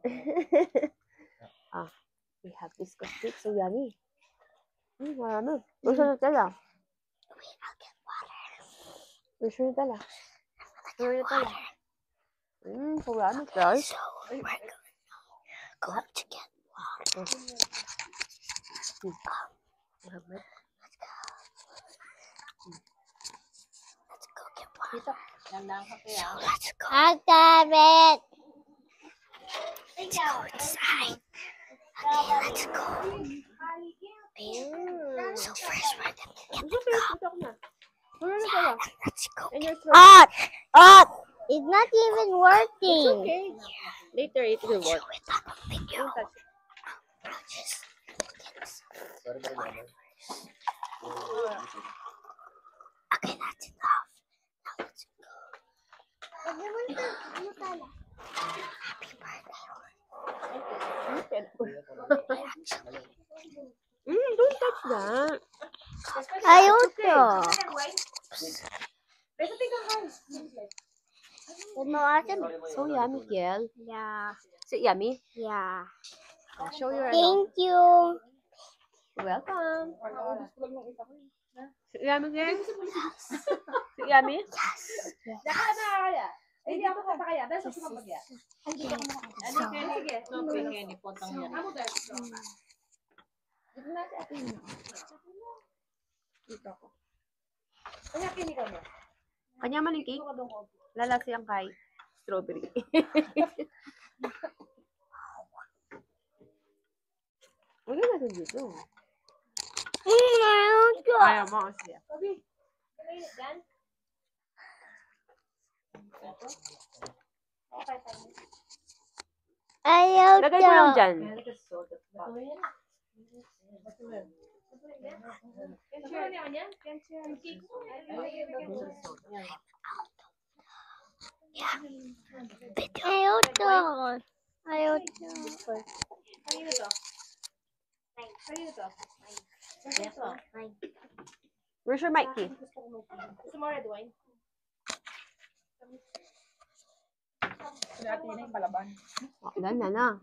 We have biscuit cake. So yummy. Marami. Gusto Nutella. Wait, I'll get water. Gusto Nutella. I'll get water. So yummy, guys. So we're going to get water. Let's go get water. So let's go. I got it. Let's go inside. Okay, let's go. So first we're gonna get the cup. Yeah, let's go. It's not even working. Okay. Later it will work. Show it on the video. I'll just get some water first. Okay, that's enough. Now let's go. Happy birthday. Don't touch that. Ayoko. So yummy, Kiel. Yeah. Is it yummy? Yeah. Show your Thank you. Welcome. Is it yummy, Kiel? Is it yummy? Yes. Kanya man yung cake. Lalasi ang kay strawberry. Wala natin dito. Ayaw mo siya. Ayaw Lagay ko lang dyan. Ayaw. Where's your mic, Keith? Gusto mo red wine? Dati na yung palaban. Wala na.